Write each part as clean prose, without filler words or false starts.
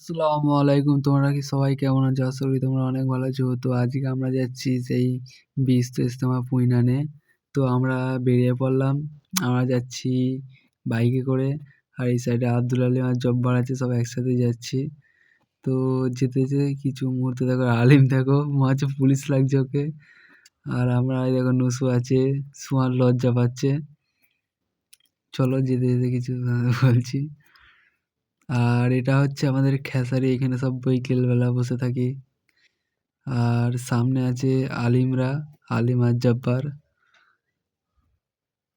আসসালামু আলাইকুম। তোমরা কি সবাই কেমন আছো? আশা করি তোমরা অনেক ভালো আছো। তো আজকে আমরা যাচ্ছি সেই ২০ ইজতেমা পুইনানে। তো আমরা বেরিয়ে পড়লাম। আমরা যাচ্ছি বাইকে করে। আর এই সাইডে আব্দুল আলিম আর জব্বার আছে, সব একসাথে যাচ্ছি। তো যেতে, যেতে কিছু মুহূর্তে দেখো আলিম দেখো মনে হচ্ছে পুলিশ লাগছে ওকে। আর আমরা এই দেখো নুসু আছে, সুহান লজ্জা পাচ্ছে। চলো যেতে, যেতে কিছু বলছি। আর এটা হচ্ছে আমাদের খেসারি, এখানে সব বিকেলবেলা বসে থাকি। আর সামনে আছে আলিমরা, আলিম আর জব্বার।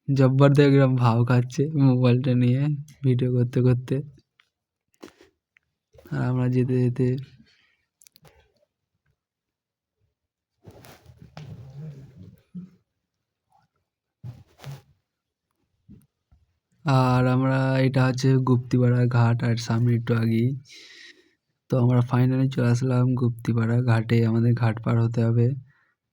জব্বার তো একদম ভাও খাচ্ছে মোবাইলটা নিয়ে ভিডিও করতে করতে। আর আমরা যেতে যেতে আর আমরা এটা হচ্ছে গুপ্তিপাড়া ঘাট, আর সামনে একটু আগেই। তো আমরা ফাইনালি চলে আসলাম গুপ্তিপাড়া ঘাটে, আমাদের ঘাট পার হতে হবে।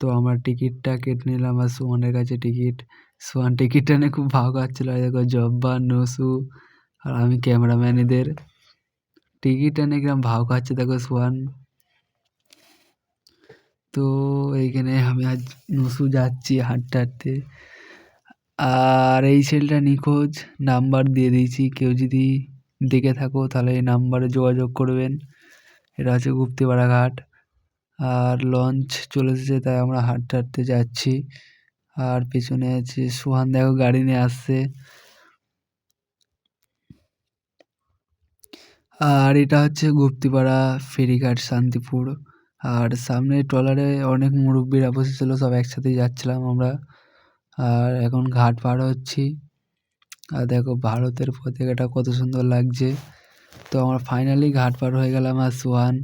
তো আমার টিকিটটা কেটে নিলাম, আর সুমনের কাছে টিকিট। সুমন টিকিটটা নিয়ে খুব ভাও খাচ্ছিল। আর দেখো জব্বার, নসু আর আমি ক্যামেরাম্যান এদের টিকিটটা নিয়ে কিরম ভাও খাচ্ছে দেখো সুহান। তো এইখানে আমি আজ নসু যাচ্ছি হাঁটতে হাঁটতে। আর এই ছেলেটা নিখোঁজ, নাম্বার দিয়ে দিয়েছি, কেউ যদি দেখে থাকো তাহলে এই নাম্বারে যোগাযোগ করবেন। এটা হচ্ছে গুপ্তিপাড়া ঘাট। আর লঞ্চ চলে এসেছে, তাই আমরা হাঁটতে হাঁটতে যাচ্ছি। আর পেছনে আছে সুহান, দেখো গাড়ি নিয়ে আসছে। আর এটা হচ্ছে গুপ্তিপাড়া ফেরিঘাট শান্তিপুর। আর সামনে ট্রলারে অনেক মুরব্বীরা বসেছিল, সব একসাথেই যাচ্ছিলাম আমরা। আর এখন ঘাট পার হচ্ছি। আর দেখো ভারতের পতাকাটা কত সুন্দর লাগছে। তো আমরা ফাইনালি ঘাট পার হয়ে গেলাম, আর সোহান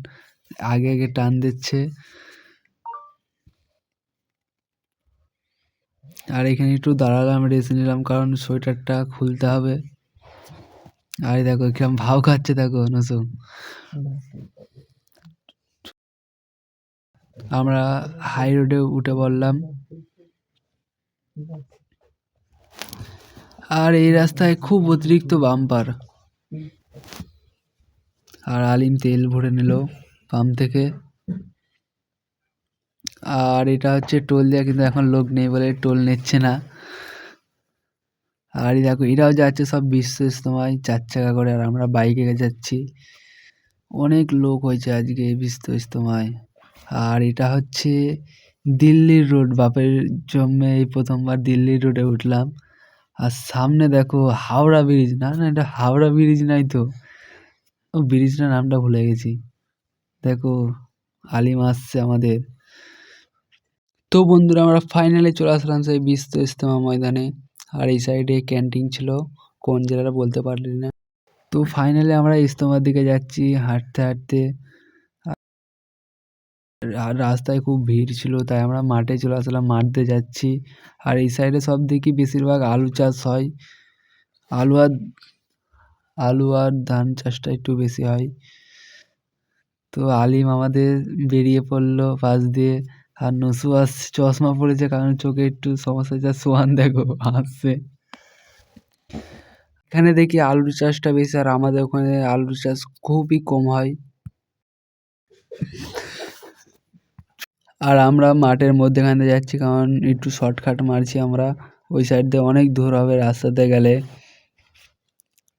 আগে আগে টান দিচ্ছে। আর এখানে একটু দাঁড়ালাম, রেস্ট নিলাম, কারণ সোয়েটারটা খুলতে হবে। আর দেখো কিরম ভাও খাচ্ছে দেখো নসু। আমরা হাই রোডে উঠে পড়লাম। আর এই রাস্তায় খুব অতিরিক্ত বাম্পার। আর আলিম তেল ভরে নিল পাম্প থেকে। আর এটা হচ্ছে টোল দেওয়া, কিন্তু এখন লোক নেই বলে টোল নিচ্ছে না। আর দেখো এরাও যাচ্ছে সব বিশ্ব ইজতেমায় 4 চাকা করে, আর আমরা বাইকে যাচ্ছি। অনেক লোক হয়েছে আজকে বিশ্ব ইজতেমায়। আর এটা হচ্ছে দিল্লির রোড, বাপের জন্মে এই প্রথমবার দিল্লির রোডে উঠলাম। আর সামনে দেখো হাওড়া ব্রিজ, না না এটা হাওড়া ব্রিজ নাই তো, ও ব্রিজটার নামটা ভুলে গেছি। দেখো আলিম আসছে আমাদের। তো বন্ধুরা আমরা ফাইনালি চলে আসলাম সেই বিশ্ব ইজতেমা ময়দানে। আর এই সাইডে ক্যান্টিন ছিল, কোন জেলাটা বলতে পারলি না। তো ফাইনালি আমরা ইজতেমার দিকে যাচ্ছি হাঁটতে হাঁটতে। আর রাস্তায় খুব ভিড় ছিল, তাই আমরা মাঠে চলে আসলাম, মাঠে যাচ্ছি। আর এই সাইডে সব দেখি বেশিরভাগ আলু চাষ হয়। আলু আর আলু আর ধান চাষটা একটু বেশি হয়। তো আলিম আমাদের বেরিয়ে পড়লো পাশ দিয়ে। আর নসু আসছে, চশমা পড়েছে কারণ চোখে একটু সমস্যা হচ্ছে। আর সোহান দেখো হাসছে। এখানে দেখি আলুর চাষটা বেশি, আর আমাদের ওখানে আলুর চাষ খুবই কম হয়। আর আমরা মাঠের মধ্যেখানে যাচ্ছি, কারণ একটু শর্টকাট মারছি আমরা। ওই সাইড দিয়ে অনেক দূর হবে রাস্তাতে গেলে।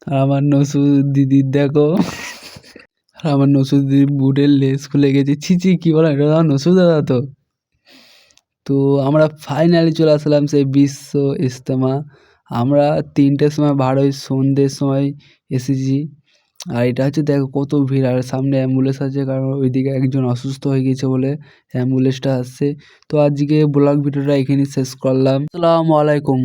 আর আমার নসু দিদির দেখো, আর আমার নসু দিদির বুটের লেস খুলে গেছে। ছি ছি কি বলো, এটা আমার নসু দাদা তো। তো আমরা ফাইনালি চলে আসলাম সেই বিশ্ব ইজতেমা। আমরা 3টের সময় বার হই, সন্ধ্যের সময় এসেছি। আর এটা হচ্ছে দেখো কত ভিড়, আর সামনে অ্যাম্বুলেন্স আছে, কারণ ওইদিকে একজন অসুস্থ হয়ে গেছে বলে অ্যাম্বুলেন্সটা আসছে। তো আজকে ব্লগ ভিডিওটা এখানেই শেষ করলাম। আসসালামু আলাইকুম।